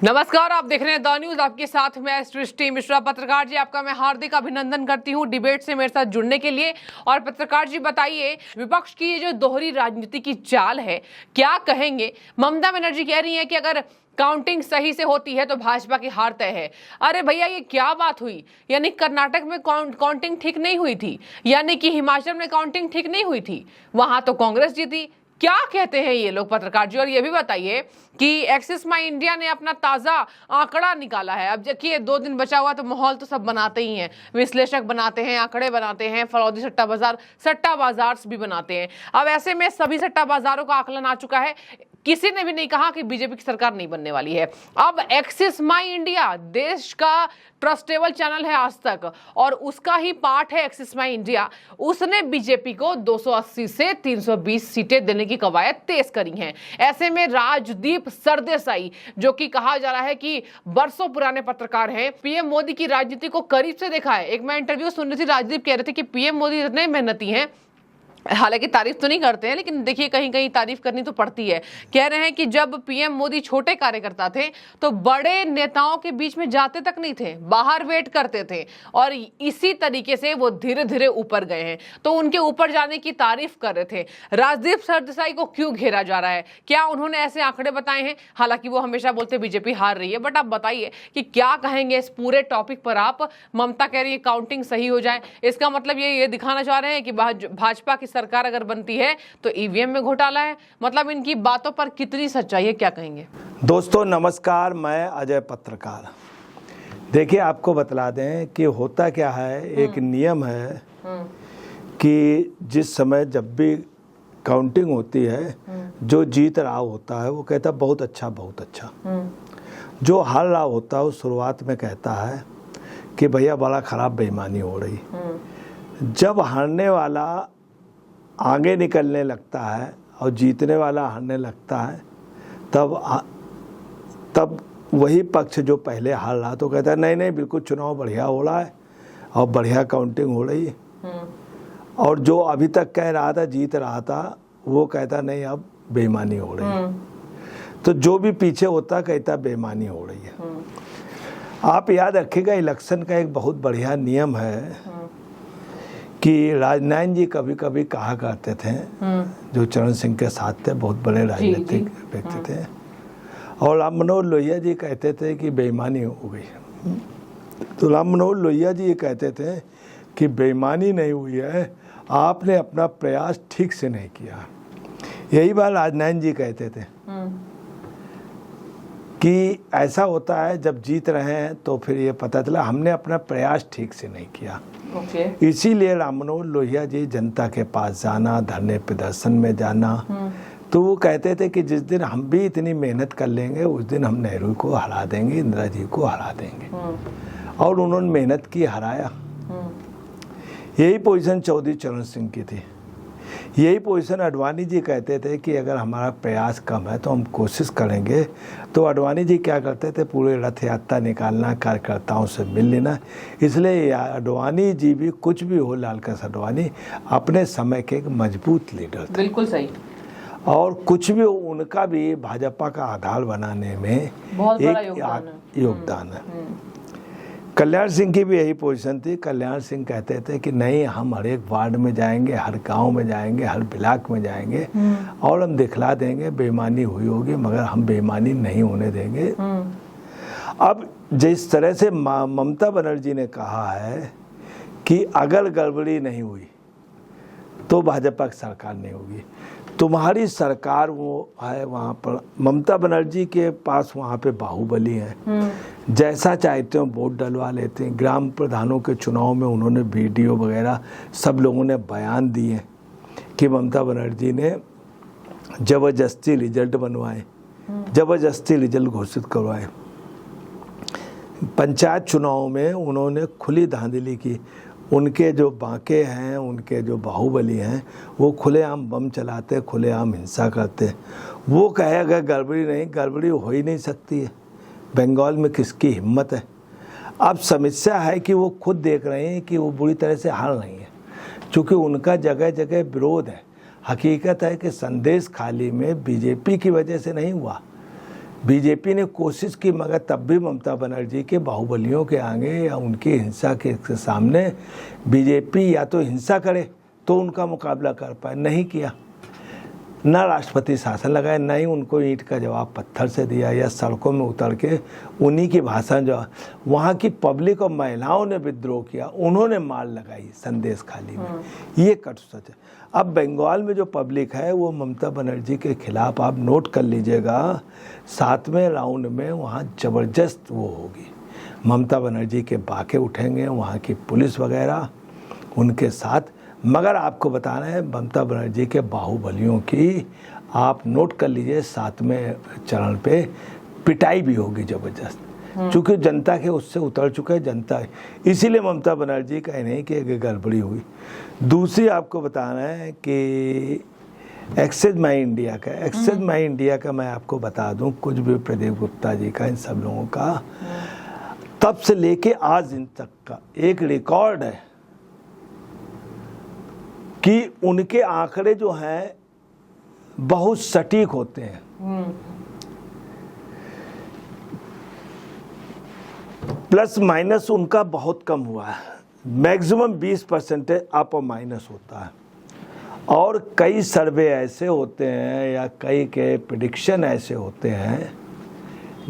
नमस्कार, आप देख रहे हैं द न्यूज। आपके साथ मैं सृष्टि मिश्रा। पत्रकार जी, आपका मैं हार्दिक अभिनंदन करती हूं डिबेट से मेरे साथ जुड़ने के लिए। और पत्रकार जी बताइए, विपक्ष की ये जो दोहरी राजनीति की चाल है, क्या कहेंगे? ममता बनर्जी कह रही है कि अगर काउंटिंग सही से होती है तो भाजपा की हार तय है। अरे भैया, ये क्या बात हुई? यानी कर्नाटक में काउंटिंग ठीक नहीं हुई थी, यानी कि हिमाचल में काउंटिंग ठीक नहीं हुई थी, वहां तो कांग्रेस जीती। क्या कहते हैं ये लोग पत्रकार जी? और ये भी बताइए कि एक्सिस माई इंडिया ने अपना ताजा आंकड़ा निकाला है। अब देखिए, 2 दिन बचा हुआ तो माहौल तो सब बनाते ही हैं, विश्लेषक बनाते हैं, आंकड़े बनाते हैं, फरौदी सट्टा बाजार भी बनाते हैं। अब ऐसे में सभी सट्टा बाजारों का आकलन आ चुका है। किसी ने भी नहीं कहा कि बीजेपी की सरकार नहीं बनने वाली है। अब एक्सिस माई इंडिया देश का ट्रस्टेबल चैनल है आज तक, और उसका ही पार्ट है एक्सिस माई इंडिया। उसने बीजेपी को 280 से 320 सीटें देने की कवायद तेज करी हैं। ऐसे में राजदीप सरदेसाई, जो कि कहा जा रहा है कि बरसों पुराने पत्रकार हैं, पीएम मोदी की राजनीति को करीब से देखा है। एक मैं इंटरव्यू सुन रही थी, राजदीप कह रहे थे कि पीएम मोदी इतने मेहनती हैं, हालांकि तारीफ तो नहीं करते हैं, लेकिन देखिए कहीं कहीं तारीफ करनी तो पड़ती है। कह रहे हैं कि जब पीएम मोदी छोटे कार्यकर्ता थे तो बड़े नेताओं के बीच में जाते तक नहीं थे, बाहर वेट करते थे, और इसी तरीके से वो धीरे धीरे ऊपर गए हैं। तो उनके ऊपर जाने की तारीफ कर रहे थे। राजदीप सरदेसाई को क्यों घेरा जा रहा है? क्या उन्होंने ऐसे आंकड़े बताए हैं? हालांकि वो हमेशा बोलते बीजेपी हार रही है, बट आप बताइए कि क्या कहेंगे इस पूरे टॉपिक पर आप? ममता कह रही है काउंटिंग सही हो जाए, इसका मतलब ये दिखाना चाह रहे हैं कि भाजपा की सरकार अगर बनती है तो ईवीएम में घोटाला है। मतलब इनकी बातों पर कितनी सच्चाई है, क्या कहेंगे? दोस्तों नमस्कार, मैं अजय पत्रकार। देखिए, आपको बतला दें कि होता क्या है, एक नियम है कि जिस समय जब भी काउंटिंग होती है, जो जीत रहा होता है वो कहता है बहुत अच्छा बहुत अच्छा। जो हार रहा होता है वो शुरुआत में कहता है कि भैया बड़ा खराब बेईमानी हो रही। जब हारने वाला आगे निकलने लगता है और जीतने वाला हारने लगता है, तब वही पक्ष जो पहले हार रहा तो कहता है नहीं नहीं बिल्कुल चुनाव बढ़िया हो रहा है और बढ़िया काउंटिंग हो रही है। और जो अभी तक कह रहा था जीत रहा था वो कहता नहीं अब बेईमानी हो रही है। तो जो भी पीछे होता कहता बेईमानी हो रही है। आप याद रखिएगा, इलेक्शन का एक बहुत बढ़िया नियम है कि राजनारायण जी कभी कभी कहा करते थे, जो चरण सिंह के साथ थे, बहुत बड़े राजनीतिक व्यक्ति थे, और राम मनोहर लोहिया जी कहते थे कि बेईमानी हो गई। तो राम मनोहर लोहिया जी ये कहते थे कि बेईमानी नहीं हुई है, आपने अपना प्रयास ठीक से नहीं किया। यही बात राजनारायण जी कहते थे कि ऐसा होता है जब जीत रहे हैं तो फिर ये पता चला हमने अपना प्रयास ठीक से नहीं किया। इसीलिए राम मनोहर लोहिया जी जनता के पास जाना, धरने प्रदर्शन में जाना, तो वो कहते थे कि जिस दिन हम भी इतनी मेहनत कर लेंगे उस दिन हम नेहरू को हरा देंगे, इंदिरा जी को हरा देंगे। और उन्होंने मेहनत की, हराया। यही पोजीशन चौधरी चरण सिंह की थी। यही पोजीशन अडवाणी जी कहते थे कि अगर हमारा प्रयास कम है तो हम कोशिश करेंगे। तो अडवाणी जी क्या करते थे, पूरे रथ यात्रा निकालना, कार्यकर्ताओं से मिल लेना। इसलिए अडवाणी जी भी, कुछ भी हो, लाल कृष्ण अडवाणी अपने समय के एक मजबूत लीडर थे। बिल्कुल सही। और कुछ भी हो, उनका भी भाजपा का आधार बनाने में बहुत बड़ा योगदान है। कल्याण सिंह की भी यही पोजीशन थी। कल्याण सिंह कहते थे कि नहीं, हम हर एक वार्ड में जाएंगे, हर गांव में जाएंगे, हर ब्लॉक में जाएंगे और हम दिखला देंगे बेईमानी हुई होगी मगर हम बेईमानी नहीं होने देंगे। अब जिस तरह से ममता बनर्जी ने कहा है कि अगर गड़बड़ी नहीं हुई तो भाजपा की सरकार नहीं होगी। तुम्हारी सरकार वो है, वहाँ पर ममता बनर्जी के पास वहाँ पे बाहुबली हैं, जैसा चाहते हो वोट डलवा लेते हैं। ग्राम प्रधानों के चुनाव में उन्होंने वीडियो वगैरह सब लोगों ने बयान दिए कि ममता बनर्जी ने ज़बरदस्ती रिजल्ट बनवाए, ज़बरदस्ती रिजल्ट घोषित करवाए। पंचायत चुनाव में उन्होंने खुली धांधली की। उनके जो बांके हैं, उनके जो बाहुबली हैं, वो खुलेआम बम चलाते, खुलेआम हिंसा करते। वो कहे अगर गड़बड़ी नहीं, गड़बड़ी हो ही नहीं सकती है। बंगाल में किसकी हिम्मत है? अब समस्या है कि वो खुद देख रहे हैं कि वो बुरी तरह से हार रही हैं, क्योंकि उनका जगह जगह विरोध है। हकीकत है कि संदेश खाली में बीजेपी की वजह से नहीं हुआ, बीजेपी ने कोशिश की, मगर तब भी ममता बनर्जी के बाहुबलियों के आगे या उनकी हिंसा के सामने बीजेपी या तो हिंसा करे तो उनका मुकाबला कर पाए, नहीं किया। ना राष्ट्रपति शासन लगाए, ना ही उनको ईंट का जवाब पत्थर से दिया या सड़कों में उतर के उन्हीं की भाषा जो वहाँ की पब्लिक और महिलाओं ने विद्रोह किया, उन्होंने मार लगाई संदेश खाली में। ये कट सच है। अब बंगाल में जो पब्लिक है वो ममता बनर्जी के खिलाफ, आप नोट कर लीजिएगा, 7वें राउंड में वहाँ ज़बरदस्त वो होगी, ममता बनर्जी के बाके उठेंगे, वहाँ की पुलिस वगैरह उनके साथ। मगर आपको बताना है ममता बनर्जी के बाहुबलियों की आप नोट कर लीजिए, 7वें चरण पे पिटाई भी होगी ज़बरदस्त, क्योंकि जनता के उससे उतर चुके हैं जनता, इसीलिए ममता बनर्जी कह नहीं कि गड़बड़ी हुई। दूसरी आपको बताना है कि एक्सेस माई इंडिया का, एक्सेस माई इंडिया का मैं आपको बता दूं, कुछ भी प्रदीप गुप्ता जी का, इन सब लोगों का तब से लेके आज दिन तक का एक रिकॉर्ड है कि उनके आंकड़े जो हैं बहुत सटीक होते हैं। प्लस माइनस उनका बहुत कम हुआ है, मैक्सिमम 20% अप और माइनस होता है। और कई सर्वे ऐसे होते हैं या कई के प्रेडिक्शन ऐसे होते हैं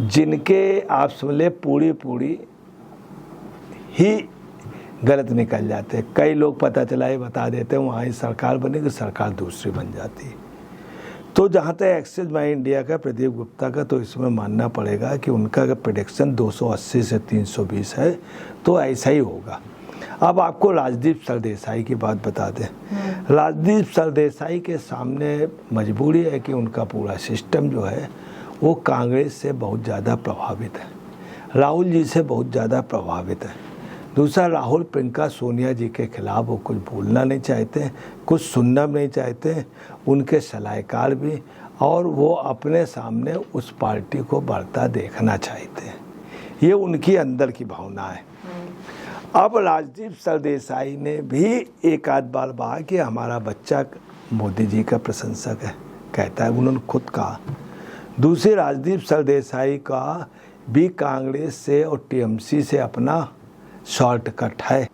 जिनके आप समझ ले पूरी ही गलत निकल जाते हैं। कई लोग पता चला ये बता देते हैं वहाँ ही सरकार बनेगी, सरकार दूसरी बन जाती है। तो जहाँ तक एक्सिस माई इंडिया का प्रदीप गुप्ता का, तो इसमें मानना पड़ेगा कि उनका प्रेडिक्शन 280 से 320 है, तो ऐसा ही होगा। अब आपको राजदीप सरदेसाई की बात बता दें। राजदीप सरदेसाई के सामने मजबूरी है कि उनका पूरा सिस्टम जो है वो कांग्रेस से बहुत ज़्यादा प्रभावित है, राहुल जी से बहुत ज़्यादा प्रभावित है। दूसरा, राहुल प्रियंका सोनिया जी के खिलाफ वो कुछ बोलना नहीं चाहते, कुछ सुनना नहीं चाहते, उनके सलाहकार भी, और वो अपने सामने उस पार्टी को बढ़ता देखना चाहते हैं। ये उनकी अंदर की भावना है। अब राजदीप सरदेसाई ने भी एक आध बार कहा कि हमारा बच्चा मोदी जी का प्रशंसक है, कहता है, उन्होंने खुद कहा। दूसरे, राजदीप सरदेसाई का भी कांग्रेस से और टीएमसी से अपना शॉर्टकट है।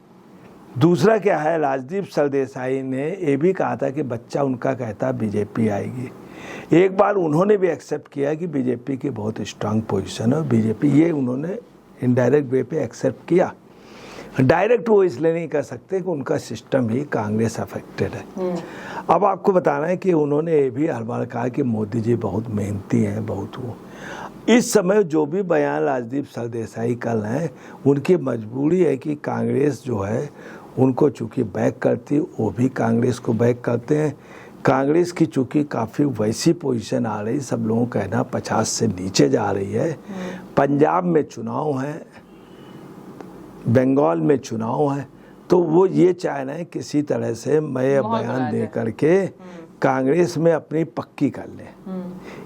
दूसरा क्या है, राजदीप सरदेसाई ने ये भी कहा था कि बच्चा उनका कहता बीजेपी आएगी। एक बार उन्होंने भी एक्सेप्ट किया कि बीजेपी की बहुत स्ट्रांग पोजीशन है, बीजेपी, ये उन्होंने इनडायरेक्ट वे पे एक्सेप्ट किया। डायरेक्ट वो इसलिए नहीं कर सकते कि उनका सिस्टम ही कांग्रेस अफेक्टेड है। अब आपको बताना है कि उन्होंने ये भी हर बार कहा कि मोदी जी बहुत मेहनती हैं, बहुत वो। इस समय जो भी बयान राजदीप सरदेसाई कर रहे हैं, उनकी मजबूरी है कि कांग्रेस जो है उनको चूँकि बैक करती, वो भी कांग्रेस को बैक करते हैं। कांग्रेस की चूँकि काफ़ी वैसी पोजीशन आ रही, सब लोगों का कहना 50 से नीचे जा रही है। पंजाब में चुनाव है, बंगाल में चुनाव है, तो वो ये चाह रहे हैं किसी तरह से मैं बयान दे करके कांग्रेस में अपनी पक्की कर लें।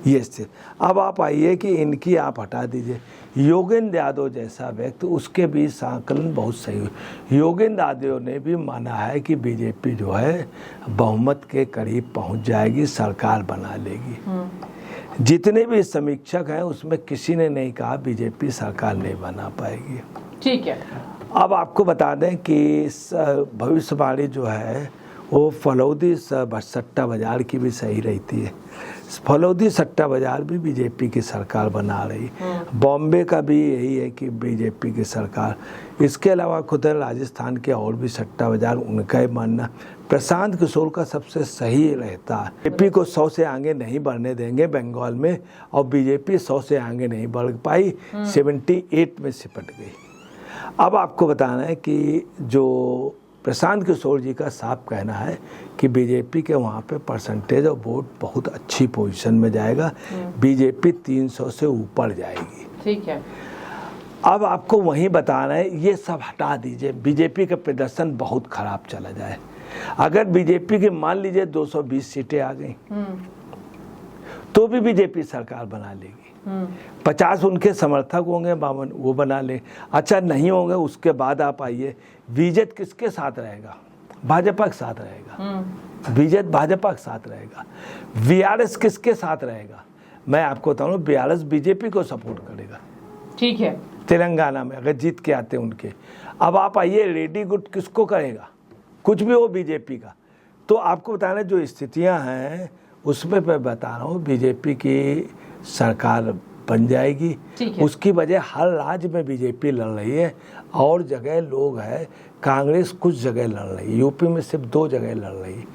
ये स्थिति। अब आप आइए कि इनकी आप हटा दीजिए, योगेंद्र यादव जैसा व्यक्ति, उसके भी संकलन बहुत सही हुई। योगेंद्र यादव ने भी माना है कि बीजेपी जो है बहुमत के करीब पहुंच जाएगी, सरकार बना लेगी। जितने भी समीक्षक हैं उसमें किसी ने नहीं कहा बीजेपी सरकार नहीं बना पाएगी। ठीक है। अब आपको बता दें कि भविष्यवाणी जो है वो फलौदी सट्टा बाजार की भी सही रहती है। फलौदी सट्टा बाजार भी बीजेपी की सरकार बना रही, बॉम्बे का भी यही है कि बीजेपी की सरकार। इसके अलावा खुद राजस्थान के और भी सट्टा बाजार, उनका ही मानना प्रशांत किशोर का सबसे सही रहता है। बीजेपी को 100 से आगे नहीं बढ़ने देंगे बंगाल में, और बीजेपी 100 से आगे नहीं बढ़ पाई, 78 में सिपट गई। अब आपको बताना है कि जो प्रशांत किशोर जी का साफ कहना है कि बीजेपी के वहाँ पे परसेंटेज ऑफ वोट बहुत अच्छी पोजीशन में जाएगा, बीजेपी 300 से ऊपर जाएगी। ठीक है। अब आपको वहीं बताना है, ये सब हटा दीजिए, बीजेपी का प्रदर्शन बहुत खराब चला जाए। अगर बीजेपी के मान लीजिए 220 सीटें आ गई तो भी बीजेपी सरकार बना लेगी। 50 उनके समर्थक होंगे, 52 वो बना ले। अच्छा नहीं होंगे, उसके बाद आप आइए, बीजेपी किसके साथ रहेगा? भाजपा के साथ रहेगा। बीजेपी भाजपा के साथ रहेगा। वीआरएस किसके साथ रहेगा? मैं आपको बताऊँ BRS बीजेपी को सपोर्ट करेगा ठीक है, तेलंगाना में अगर जीत के आते उनके। अब आप आइए रेडी गुड किसको करेगा, कुछ भी हो बीजेपी का। तो आपको बताना जो स्थितियां हैं उसमें मैं बता रहा हूँ बीजेपी की सरकार बन जाएगी। उसकी वजह हर राज्य में बीजेपी लड़ रही है और जगह लोग हैं, कांग्रेस कुछ जगह लड़ रही है, यूपी में सिर्फ 2 जगह लड़ रही है,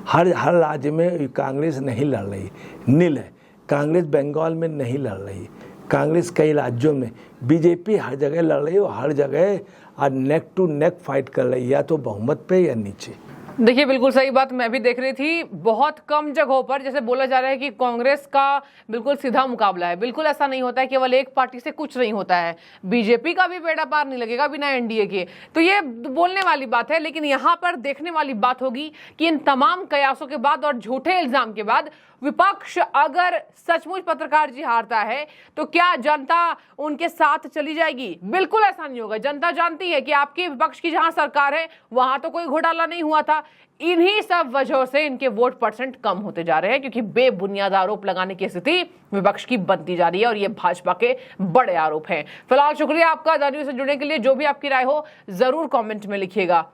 हर राज्य में कांग्रेस नहीं लड़ रही, नील है। कांग्रेस बंगाल में नहीं लड़ रही, कांग्रेस कई राज्यों में, बीजेपी हर जगह लड़ रही है और हर जगह आज नेक टू नेक फाइट कर रही है, या तो बहुमत पे या नीचे। देखिए बिल्कुल सही बात मैं भी देख रही थी, बहुत कम जगहों पर जैसे बोला जा रहा है कि कांग्रेस का बिल्कुल सीधा मुकाबला है। बिल्कुल ऐसा नहीं होता है, केवल एक पार्टी से कुछ नहीं होता है, बीजेपी का भी बेड़ा पार नहीं लगेगा बिना एनडीए के। तो ये बोलने वाली बात है, लेकिन यहाँ पर देखने वाली बात होगी कि इन तमाम कयासों के बाद और झूठे इल्जाम के बाद विपक्ष अगर सचमुच पत्रकार जी हारता है तो क्या जनता उनके साथ चली जाएगी? बिल्कुल ऐसा नहीं होगा। जनता जानती है कि आपके विपक्ष की जहां सरकार है वहां तो कोई घोटाला नहीं हुआ था। इन्हीं सब वजहों से इनके वोट परसेंट कम होते जा रहे हैं, क्योंकि बेबुनियाद आरोप लगाने की स्थिति विपक्ष की बनती जा रही है और ये भाजपा के बड़े आरोप हैं। फिलहाल शुक्रिया आपका द न्यूज़ से जुड़ने के लिए। जो भी आपकी राय हो जरूर कमेंट में लिखिएगा।